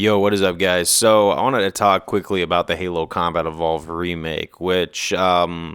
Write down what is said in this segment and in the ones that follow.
Yo, what is up, guys? So, I wanted to talk quickly about the Halo Combat Evolved remake, which I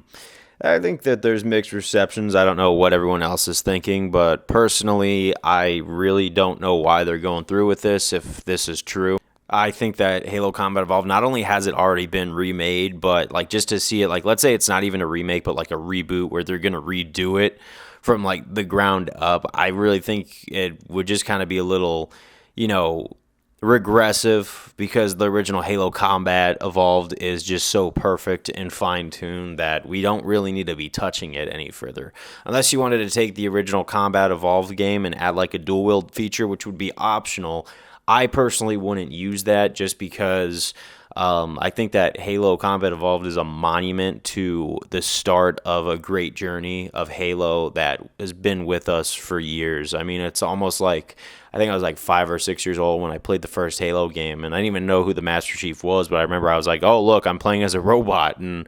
think that there's mixed receptions. I don't know what everyone else is thinking, but personally, I really don't know why they're going through with this, if this is true. I think that Halo Combat Evolved not only has it already been remade, but like just to see it, like let's say it's not even a remake, but like a reboot where they're gonna redo it from like the ground up. I really think it would just kind of be a little, you know, regressive because the original Halo Combat Evolved is just so perfect and fine tuned that we don't really need to be touching it any further. Unless you wanted to take the original Combat Evolved game and add like a dual wield feature, which would be optional. I personally wouldn't use that just because I think that Halo Combat Evolved is a monument to the start of a great journey of Halo that has been with us for years. I mean, it's almost like I think I was like 5 or 6 years old when I played the first Halo game, and I didn't even know who the Master Chief was, but I remember I was like, oh, look, I'm playing as a robot, and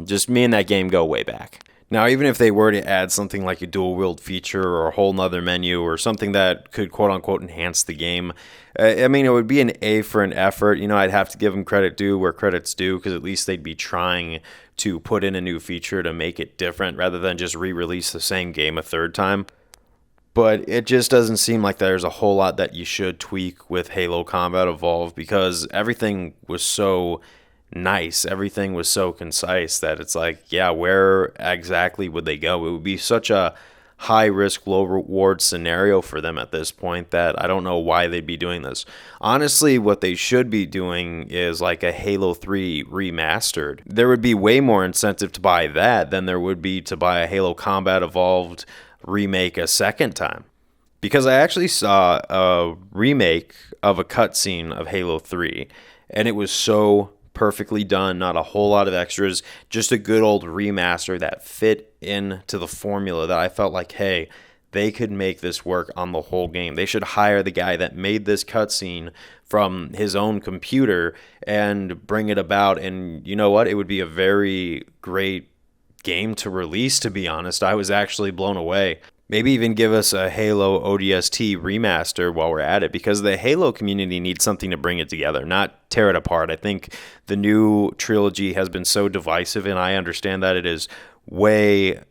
just me and that game go way back. Now, even if they were to add something like a dual wield feature or a whole nother menu or something that could quote unquote enhance the game, I mean, it would be an A for an effort. You know, I'd have to give them credit due where credit's due because at least they'd be trying to put in a new feature to make it different rather than just re release the same game a third time. But it just doesn't seem like there's a whole lot that you should tweak with Halo Combat Evolved because everything was so nice. Everything was so concise that it's like, yeah, where exactly would they go? It would be such a high risk, low reward scenario for them at this point that I don't know why they'd be doing this. Honestly, what they should be doing is like a Halo 3 remastered. There would be way more incentive to buy that than there would be to buy a Halo Combat Evolved remake a second time. Because I actually saw a remake of a cutscene of Halo 3, and it was so perfectly done, not a whole lot of extras, just a good old remaster that fit into the formula that I felt like, hey, they could make this work on the whole game. They should hire the guy that made this cutscene from his own computer and bring it about. And you know what? It would be a very great game to release, to be honest. I was actually blown away. Maybe even give us a Halo ODST remaster while we're at it, because the Halo community needs something to bring it together, not tear it apart. I think the new trilogy has been so divisive, and I understand that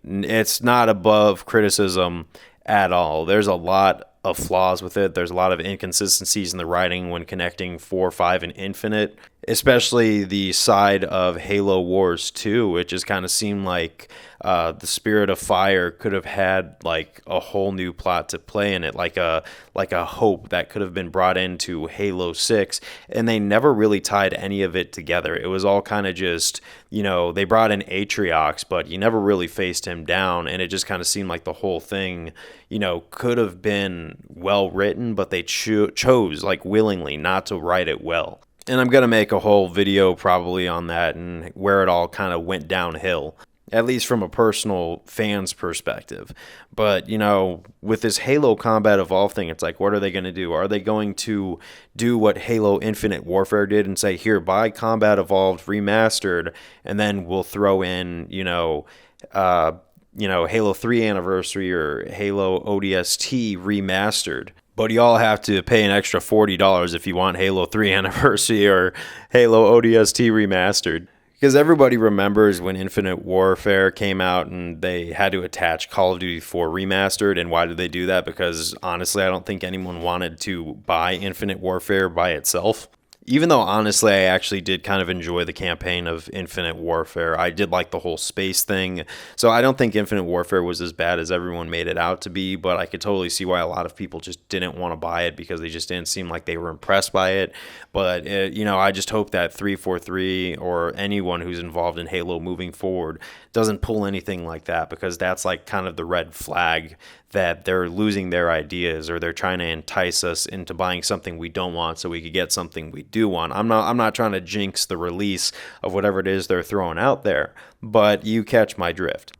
it's not above criticism at all. There's a lot of flaws with it. There's a lot of inconsistencies in the writing when connecting 4, 5, and Infinite, especially the side of Halo Wars 2. It just kind of seemed like the Spirit of Fire could have had like a whole new plot to play in it, like a hope that could have been brought into Halo 6, and they never really tied any of it together. It was all kind of just, they brought in Atriox, but you never really faced him down, and it just kind of seemed like the whole thing, could have been well written, but they chose like willingly not to write it well. And I'm going to make a whole video probably on that and where it all kind of went downhill, at least from a personal fan's perspective. But, with this Halo Combat Evolved thing, it's like, what are they going to do? Are they going to do what Halo Infinite Warfare did and say, here, buy Combat Evolved Remastered, and then we'll throw in, Halo 3 Anniversary or Halo ODST Remastered? But you all have to pay an extra $40 if you want Halo 3 Anniversary or Halo ODST Remastered. Because everybody remembers when Infinite Warfare came out and they had to attach Call of Duty 4 Remastered. And why did they do that? Because honestly, I don't think anyone wanted to buy Infinite Warfare by itself. Even though, honestly, I actually did kind of enjoy the campaign of Infinite Warfare. I did like the whole space thing. So I don't think Infinite Warfare was as bad as everyone made it out to be, but I could totally see why a lot of people just didn't want to buy it because they just didn't seem like they were impressed by it. But, I just hope that 343 or anyone who's involved in Halo moving forward doesn't pull anything like that, because that's like kind of the red flag that they're losing their ideas, or they're trying to entice us into buying something we don't want so we could get something we do want. I'm not trying to jinx the release of whatever it is they're throwing out there, but you catch my drift.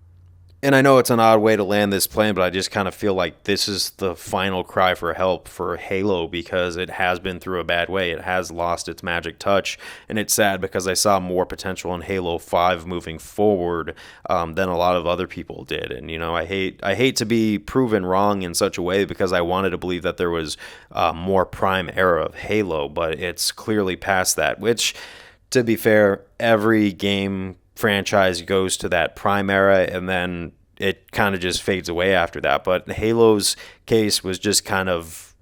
And I know it's an odd way to land this plane, but I just kind of feel like this is the final cry for help for Halo because it has been through a bad way. It has lost its magic touch, and it's sad because I saw more potential in Halo 5 moving forward than a lot of other people did. And you know, I hate to be proven wrong in such a way because I wanted to believe that there was more prime era of Halo, but it's clearly past that. Which, to be fair, every game franchise goes to that prime era and then it kind of just fades away after that. But Halo's case was just kind of,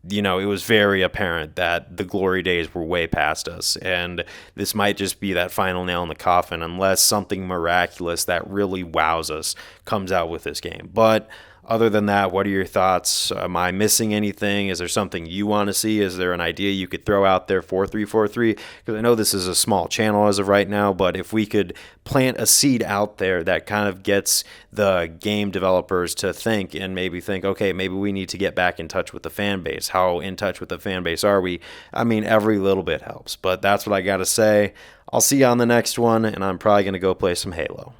it was very apparent that the glory days were way past us. And this might just be that final nail in the coffin unless something miraculous that really wows us comes out with this game. But other than that, what are your thoughts? Am I missing anything? Is there something you want to see? Is there an idea you could throw out there for 343? Because I know this is a small channel as of right now, but if we could plant a seed out there that kind of gets the game developers to think and maybe think, okay, maybe we need to get back in touch with the fan base. How in touch with the fan base are we? I mean, every little bit helps, but that's what I got to say. I'll see you on the next one, and I'm probably going to go play some Halo.